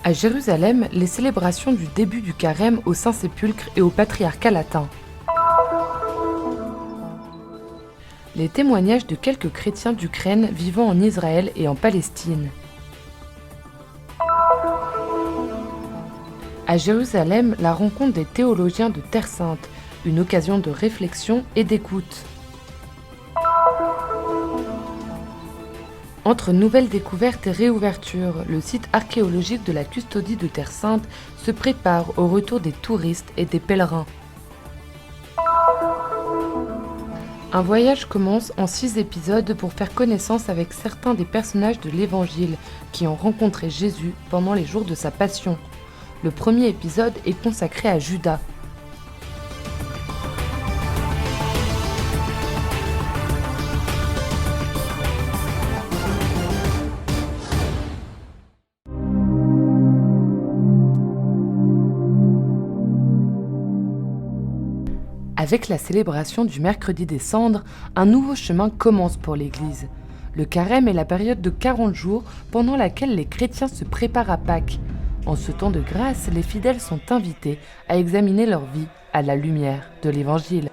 À Jérusalem, les célébrations du début du carême au Saint-Sépulcre et au patriarcat latin. Les témoignages de quelques chrétiens d'Ukraine vivant en Israël et en Palestine. À Jérusalem, la rencontre des théologiens de Terre Sainte, une occasion de réflexion et d'écoute. Entre nouvelles découvertes et réouvertures, le site archéologique de la Custodie de Terre Sainte se prépare au retour des touristes et des pèlerins. Un voyage commence en 6 épisodes pour faire connaissance avec certains des personnages de l'Évangile qui ont rencontré Jésus pendant les jours de sa passion. Le premier épisode est consacré à Judas. Avec la célébration du mercredi des Cendres, un nouveau chemin commence pour l'Église. Le carême est la période de 40 jours pendant laquelle les chrétiens se préparent à Pâques. En ce temps de grâce, les fidèles sont invités à examiner leur vie à la lumière de l'Évangile.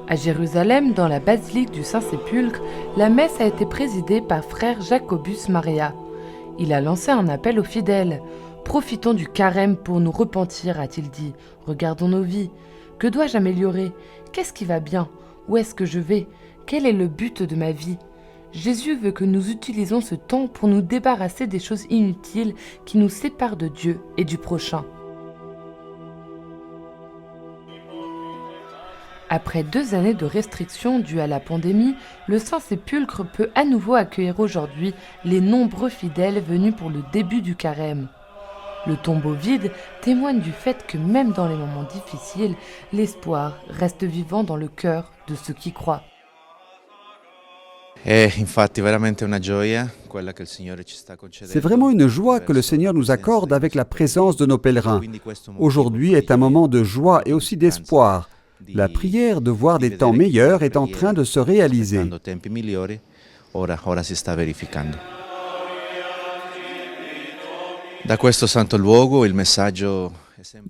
À Jérusalem, dans la basilique du Saint-Sépulcre, la messe a été présidée par frère Jacobus Maria. Il a lancé un appel aux fidèles. « Profitons du carême pour nous repentir », a-t-il dit. « Regardons nos vies. Que dois-je améliorer ? Qu'est-ce qui va bien ? Où est-ce que je vais ? Quel est le but de ma vie ? Jésus veut que nous utilisions ce temps pour nous débarrasser des choses inutiles qui nous séparent de Dieu et du prochain. Après 2 années de restrictions dues à la pandémie, le Saint-Sépulcre peut à nouveau accueillir aujourd'hui les nombreux fidèles venus pour le début du carême. Le tombeau vide témoigne du fait que même dans les moments difficiles, l'espoir reste vivant dans le cœur de ceux qui croient. C'est vraiment une joie que le Seigneur nous accorde avec la présence de nos pèlerins. Aujourd'hui est un moment de joie et aussi d'espoir. La prière de voir des temps meilleurs est en train de se réaliser.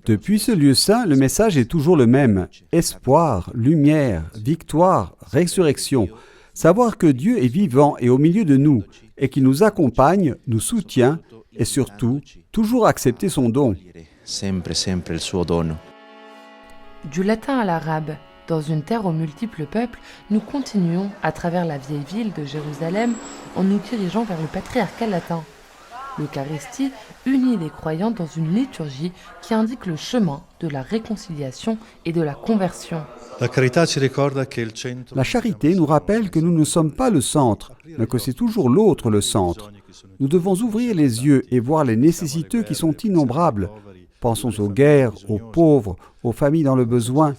Depuis ce lieu saint, le message est toujours le même. Espoir, lumière, victoire, résurrection. Savoir que Dieu est vivant et au milieu de nous, et qu'il nous accompagne, nous soutient, et surtout, toujours accepter son don. Du latin à l'arabe, dans une terre aux multiples peuples, nous continuons, à travers la vieille ville de Jérusalem, en nous dirigeant vers le patriarcat latin. L'Eucharistie unit les croyants dans une liturgie qui indique le chemin de la réconciliation et de la conversion. La charité nous rappelle que nous ne sommes pas le centre, mais que c'est toujours l'autre le centre. Nous devons ouvrir les yeux et voir les nécessiteux qui sont innombrables. Pensons aux guerres, aux pauvres, aux familles dans le besoin.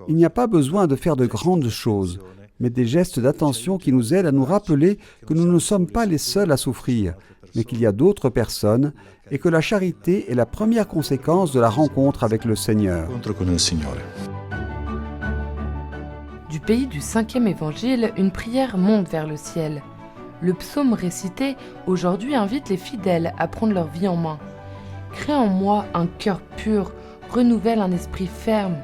Il n'y a pas besoin de faire de grandes choses, mais des gestes d'attention qui nous aident à nous rappeler que nous ne sommes pas les seuls à souffrir, mais qu'il y a d'autres personnes et que la charité est la première conséquence de la rencontre avec le Seigneur. Du pays du 5e évangile, une prière monte vers le ciel. Le psaume récité aujourd'hui invite les fidèles à prendre leur vie en main. Crée en moi un cœur pur, renouvelle un esprit ferme.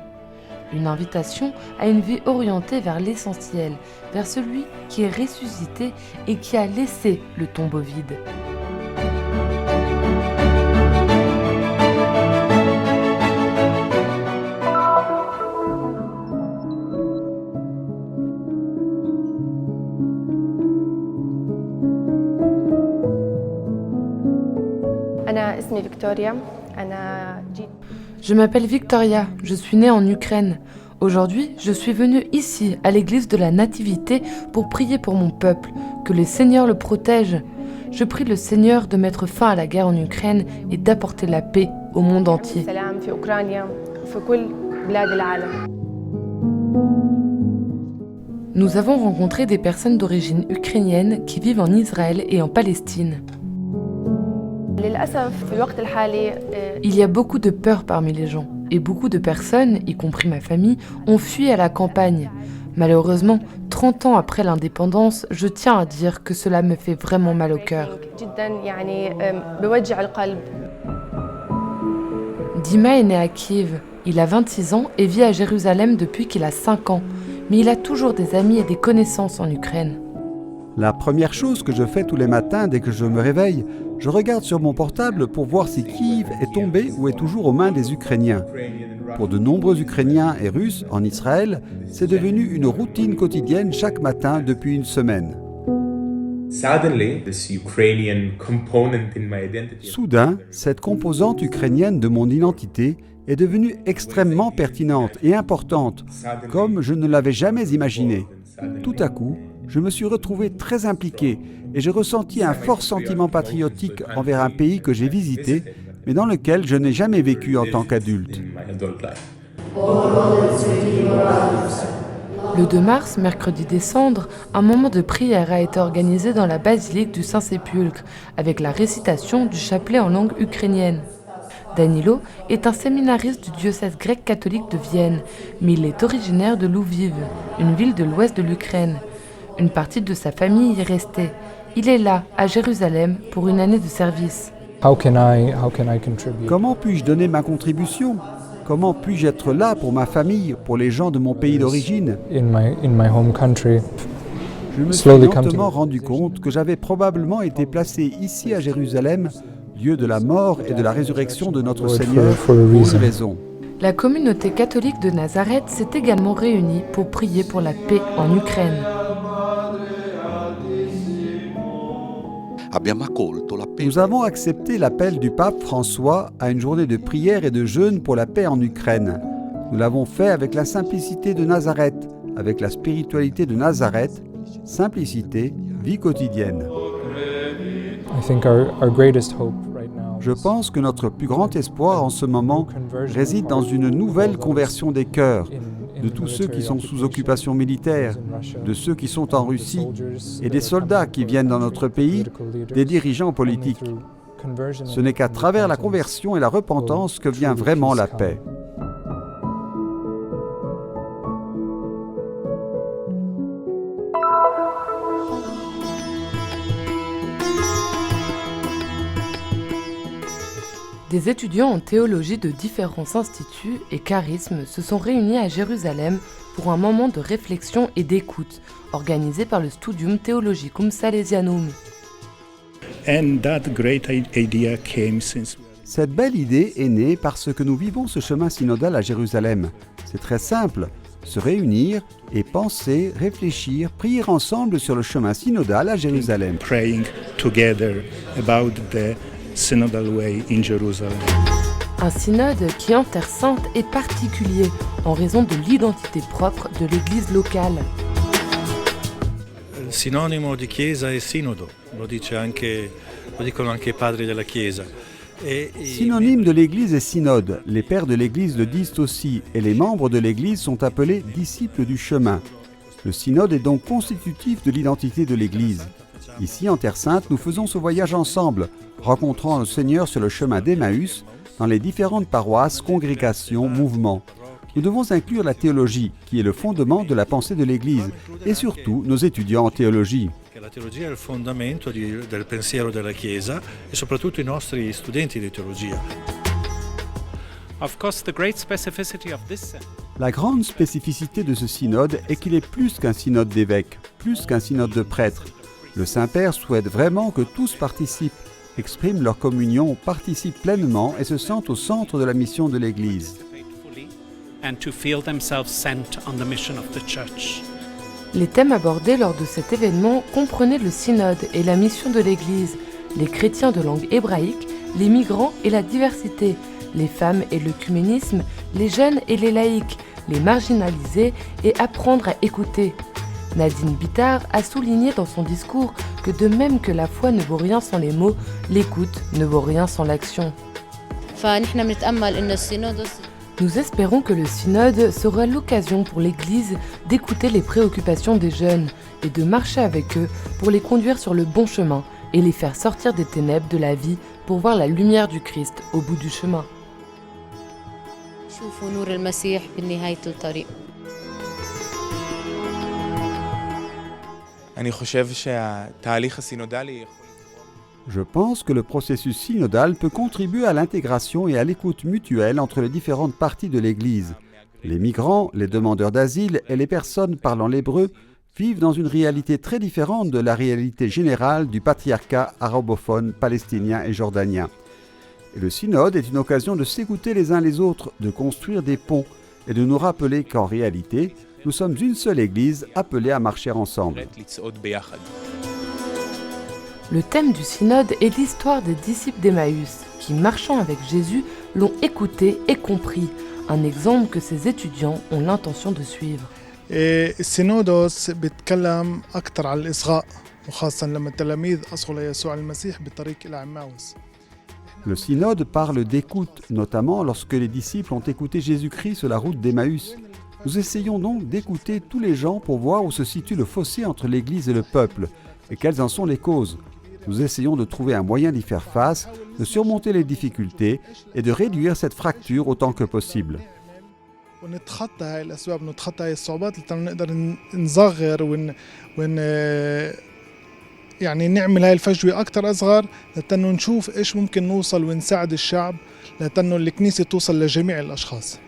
Une invitation à une vie orientée vers l'essentiel, vers celui qui est ressuscité et qui a laissé le tombeau vide. Je m'appelle Victoria, je suis née en Ukraine. Aujourd'hui, je suis venue ici, à l'église de la Nativité, pour prier pour mon peuple, que le Seigneur le protège. Je prie le Seigneur de mettre fin à la guerre en Ukraine et d'apporter la paix au monde entier. Nous avons rencontré des personnes d'origine ukrainienne qui vivent en Israël et en Palestine. Il y a beaucoup de peur parmi les gens, et beaucoup de personnes, y compris ma famille, ont fui à la campagne. Malheureusement, 30 ans après l'indépendance, je tiens à dire que cela me fait vraiment mal au cœur. Dima est né à Kiev. Il a 26 ans et vit à Jérusalem depuis qu'il a 5 ans. Mais il a toujours des amis et des connaissances en Ukraine. La première chose que je fais tous les matins dès que je me réveille, je regarde sur mon portable pour voir si Kiev est tombé ou est toujours aux mains des Ukrainiens. Pour de nombreux Ukrainiens et Russes en Israël, c'est devenu une routine quotidienne chaque matin depuis une semaine. Soudain, cette composante ukrainienne de mon identité est devenue extrêmement pertinente et importante, comme je ne l'avais jamais imaginé. Tout à coup, je me suis retrouvé très impliqué et j'ai ressenti un fort sentiment patriotique envers un pays que j'ai visité, mais dans lequel je n'ai jamais vécu en tant qu'adulte. Le 2 mars, mercredi des Cendres, un moment de prière a été organisé dans la basilique du Saint-Sépulcre avec la récitation du chapelet en langue ukrainienne. Danilo est un séminariste du diocèse grec catholique de Vienne, mais il est originaire de Louviv, une ville de l'ouest de l'Ukraine. Une partie de sa famille y est restée. Il est là, à Jérusalem, pour une année de service. Comment puis-je donner ma contribution ? Comment puis-je être là pour ma famille, pour les gens de mon pays d'origine ? Je me suis lentement rendu compte que j'avais probablement été placé ici à Jérusalem, lieu de la mort et de la résurrection de notre Seigneur, pour une raison. La communauté catholique de Nazareth s'est également réunie pour prier pour la paix en Ukraine. Nous avons accepté l'appel du pape François à une journée de prière et de jeûne pour la paix en Ukraine. Nous l'avons fait avec la simplicité de Nazareth, avec la spiritualité de Nazareth, simplicité, vie quotidienne. Je pense que notre plus grand espoir en ce moment réside dans une nouvelle conversion des cœurs, de tous ceux qui sont sous occupation militaire, de ceux qui sont en Russie et des soldats qui viennent dans notre pays, des dirigeants politiques. Ce n'est qu'à travers la conversion et la repentance que vient vraiment la paix. Des étudiants en théologie de différents instituts et charismes se sont réunis à Jérusalem pour un moment de réflexion et d'écoute, organisé par le Studium Theologicum Salesianum. Cette belle idée est née parce que nous vivons ce chemin synodal à Jérusalem. C'est très simple, se réunir et penser, réfléchir, prier ensemble sur le chemin synodal à Jérusalem. Un synode qui en Terre Sainte est particulier en raison de l'identité propre de l'Église locale. Sinonimo di chiesa e sinodo, lo dicono anche i padri della chiesa. Synonyme de l'Église et synode, les pères de l'Église le disent aussi, et les membres de l'Église sont appelés disciples du chemin. Le synode est donc constitutif de l'identité de l'Église. Ici, en Terre Sainte, nous faisons ce voyage ensemble, rencontrant le Seigneur sur le chemin d'Emmaüs, dans les différentes paroisses, congrégations, mouvements. Nous devons inclure la théologie, qui est le fondement de la pensée de l'Église, et surtout nos étudiants en théologie. La teologia è il fondamento del pensiero della Chiesa e soprattutto i nostri studenti di teologia. La grande spécificité de ce synode est qu'il est plus qu'un synode d'évêques, plus qu'un synode de prêtres. Le Saint-Père souhaite vraiment que tous participent, expriment leur communion, participent pleinement et se sentent au centre de la mission de l'Église. Les thèmes abordés lors de cet événement comprenaient le synode et la mission de l'Église, les chrétiens de langue hébraïque, les migrants et la diversité, les femmes et l'œcuménisme, les jeunes et les laïcs, les marginalisés et apprendre à écouter. Nadine Bittard a souligné dans son discours que de même que la foi ne vaut rien sans les mots, l'écoute ne vaut rien sans l'action. Nous espérons que le synode sera l'occasion pour l'Église d'écouter les préoccupations des jeunes et de marcher avec eux pour les conduire sur le bon chemin et les faire sortir des ténèbres de la vie pour voir la lumière du Christ au bout du chemin. Je pense que le processus synodal peut contribuer à l'intégration et à l'écoute mutuelle entre les différentes parties de l'Église. Les migrants, les demandeurs d'asile et les personnes parlant l'hébreu vivent dans une réalité très différente de la réalité générale du patriarcat arabophone, palestinien et jordanien. Et le synode est une occasion de s'écouter les uns les autres, de construire des ponts et de nous rappeler qu'en réalité, nous sommes une seule Église appelée à marcher ensemble. Le thème du synode est l'histoire des disciples d'Emmaüs, qui, marchant avec Jésus, l'ont écouté et compris, un exemple que ces étudiants ont l'intention de suivre. السينودوس بيتكلم أكثر على الإصغاء وخاصة لما التلاميذ أصغوا ليسوع المسيح بطريق إلى عماوس. Le synode parle d'écoute, notamment lorsque les disciples ont écouté Jésus-Christ sur la route d'Emmaüs. Nous essayons donc d'écouter tous les gens pour voir où se situe le fossé entre l'Église et le peuple et quelles en sont les causes. Nous essayons de trouver un moyen d'y faire face, de surmonter les difficultés et de réduire cette fracture autant que possible. ونتخطى هاي الأسباب ونتخطى هاي الصعوبات لتن نقدر نصغر يعني نعمل هاي الفجوة أكثر أصغر لتنو نشوف إيش ممكن نوصل ونساعد الشعب لتنو الكنيسة توصل لجميع الأشخاص.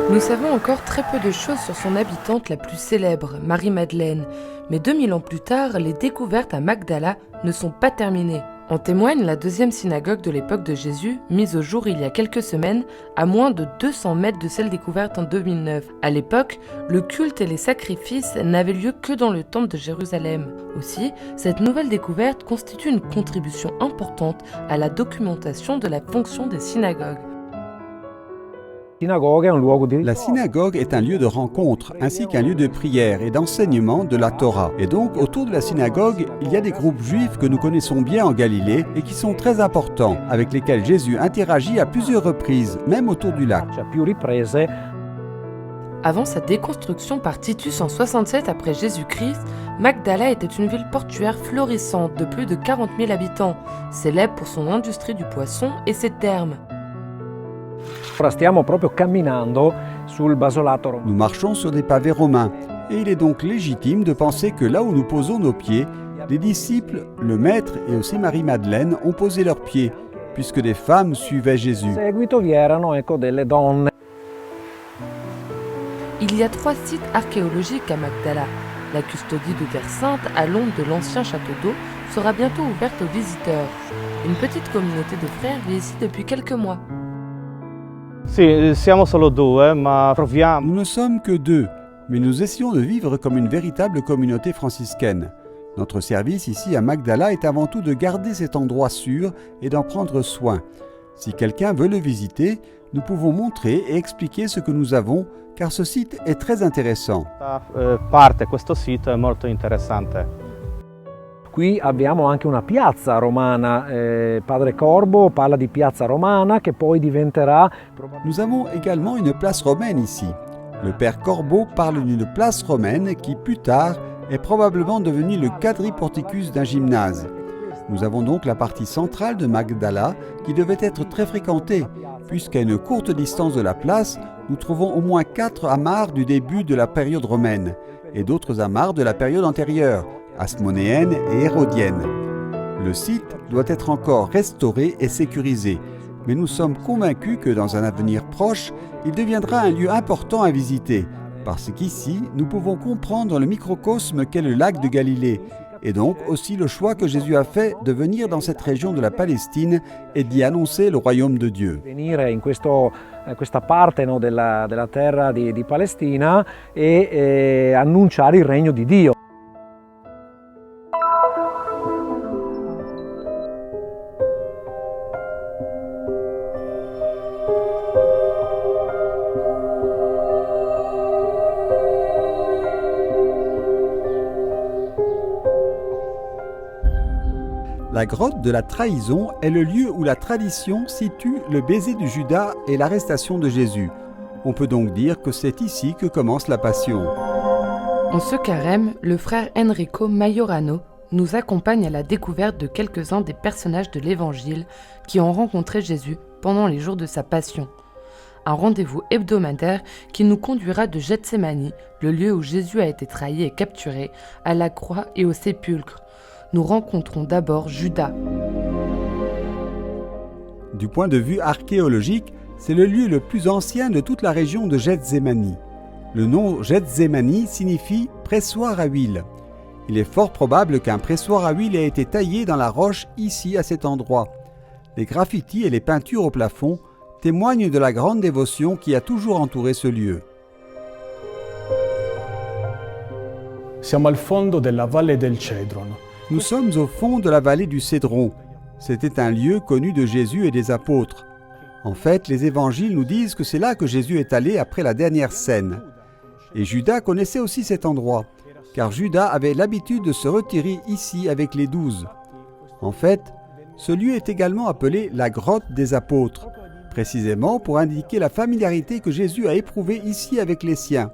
Nous savons encore très peu de choses sur son habitante la plus célèbre, Marie-Madeleine, mais 2000 ans plus tard, les découvertes à Magdala ne sont pas terminées. En témoigne la deuxième synagogue de l'époque de Jésus, mise au jour il y a quelques semaines, à moins de 200 mètres de celle découverte en 2009. À l'époque, le culte et les sacrifices n'avaient lieu que dans le temple de Jérusalem. Aussi, cette nouvelle découverte constitue une contribution importante à la documentation de la fonction des synagogues. La synagogue est un lieu de rencontre ainsi qu'un lieu de prière et d'enseignement de la Torah. Et donc, autour de la synagogue, il y a des groupes juifs que nous connaissons bien en Galilée et qui sont très importants, avec lesquels Jésus interagit à plusieurs reprises, même autour du lac. Avant sa déconstruction par Titus en 67 après Jésus-Christ, Magdala était une ville portuaire florissante de plus de 40 000 habitants, célèbre pour son industrie du poisson et ses thermes. Nous marchons sur des pavés romains et il est donc légitime de penser que là où nous posons nos pieds, les disciples, le maître et aussi Marie-Madeleine ont posé leurs pieds, puisque des femmes suivaient Jésus. Il y a 3 sites archéologiques à Magdala. La custodie de Terre Sainte, à l'ombre de l'ancien château d'eau, sera bientôt ouverte aux visiteurs. Une petite communauté de frères vit ici depuis quelques mois. Nous ne sommes que 2, mais nous essayons de vivre comme une véritable communauté franciscaine. Notre service ici à Magdala est avant tout de garder cet endroit sûr et d'en prendre soin. Si quelqu'un veut le visiter, nous pouvons montrer et expliquer ce que nous avons, car ce site est très intéressant. Qui abbiamo anche una piazza romana, Padre Corbo parla di piazza romana che poi diventerà... Nous avons également une place romaine ici. Le Père Corbeau parle d'une place romaine qui, plus tard, est probablement devenue le quadriporticus d'un gymnase. Nous avons donc la partie centrale de Magdala qui devait être très fréquentée, puisqu'à une courte distance de la place, nous trouvons au moins 4 amarres du début de la période romaine et d'autres amarres de la période antérieure, asmonéenne et hérodienne. Le site doit être encore restauré et sécurisé, mais nous sommes convaincus que dans un avenir proche, il deviendra un lieu important à visiter, parce qu'ici, nous pouvons comprendre le microcosme qu'est le lac de Galilée, et donc aussi le choix que Jésus a fait de venir dans cette région de la Palestine et d'y annoncer le royaume de Dieu. Venire in questa parte della terra di Palestina e annunciare il regno di Dio. La grotte de la trahison est le lieu où la tradition situe le baiser du Judas et l'arrestation de Jésus. On peut donc dire que c'est ici que commence la passion. En ce carême, le frère Enrico Majorano, nous accompagne à la découverte de quelques-uns des personnages de l'Évangile qui ont rencontré Jésus pendant les jours de sa passion. Un rendez-vous hebdomadaire qui nous conduira de Gethsémani, le lieu où Jésus a été trahi et capturé, à la croix et au sépulcre. Nous rencontrons d'abord Judas. Du point de vue archéologique, c'est le lieu le plus ancien de toute la région de Gethsémani. Le nom Gethsémani signifie « pressoir à huile ». Il est fort probable qu'un pressoir à huile ait été taillé dans la roche ici à cet endroit. Les graffitis et les peintures au plafond témoignent de la grande dévotion qui a toujours entouré ce lieu. Siamo al fondo della Valle del Cedron. Nous sommes au fond de la vallée du Cédron. C'était un lieu connu de Jésus et des apôtres. En fait, les évangiles nous disent que c'est là que Jésus est allé après la dernière scène. Et Judas connaissait aussi cet endroit, car Judas avait l'habitude de se retirer ici avec les 12. En fait, ce lieu est également appelé la grotte des apôtres, précisément pour indiquer la familiarité que Jésus a éprouvée ici avec les siens.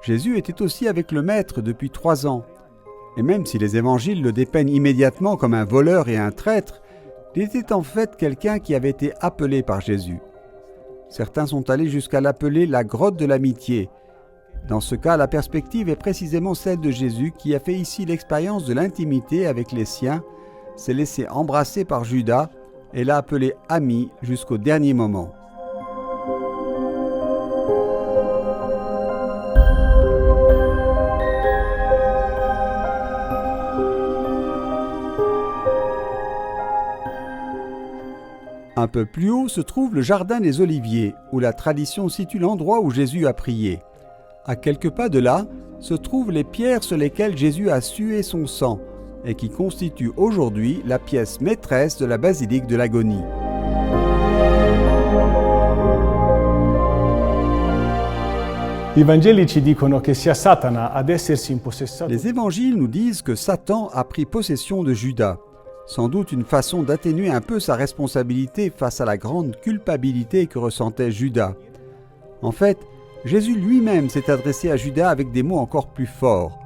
Jésus était aussi avec le Maître depuis 3 ans. Et même si les évangiles le dépeignent immédiatement comme un voleur et un traître, il était en fait quelqu'un qui avait été appelé par Jésus. Certains sont allés jusqu'à l'appeler la grotte de l'amitié. Dans ce cas, la perspective est précisément celle de Jésus qui a fait ici l'expérience de l'intimité avec les siens, s'est laissé embrasser par Judas et l'a appelé ami jusqu'au dernier moment. Un peu plus haut se trouve le jardin des Oliviers, où la tradition situe l'endroit où Jésus a prié. À quelques pas de là, se trouvent les pierres sur lesquelles Jésus a sué son sang, et qui constituent aujourd'hui la pièce maîtresse de la basilique de l'Agonie. I Vangeli ci dicono che sia Satana ad essersi impossessato. Les évangiles nous disent que Satan a pris possession de Judas. Sans doute une façon d'atténuer un peu sa responsabilité face à la grande culpabilité que ressentait Judas. En fait, Jésus lui-même s'est adressé à Judas avec des mots encore plus forts.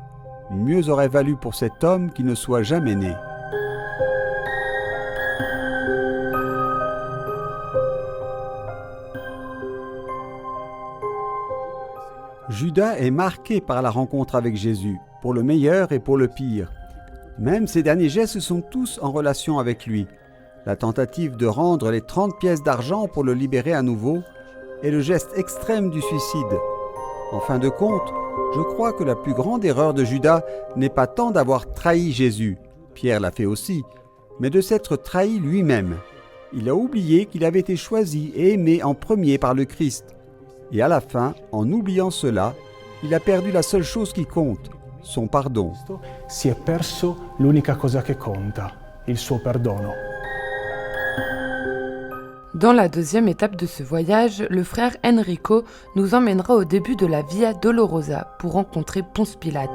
Mieux aurait valu pour cet homme qu'il ne soit jamais né. Judas est marqué par la rencontre avec Jésus, pour le meilleur et pour le pire. Même ses derniers gestes sont tous en relation avec lui. La tentative de rendre les 30 pièces d'argent pour le libérer à nouveau est le geste extrême du suicide. En fin de compte, je crois que la plus grande erreur de Judas n'est pas tant d'avoir trahi Jésus, Pierre l'a fait aussi, mais de s'être trahi lui-même. Il a oublié qu'il avait été choisi et aimé en premier par le Christ. Et à la fin, en oubliant cela, il a perdu la seule chose qui compte, son pardon. Si è perso l'unica cosa che conta, il suo perdono. Dans la deuxième étape de ce voyage, le frère Enrico nous emmènera au début de la Via Dolorosa pour rencontrer Ponce Pilate.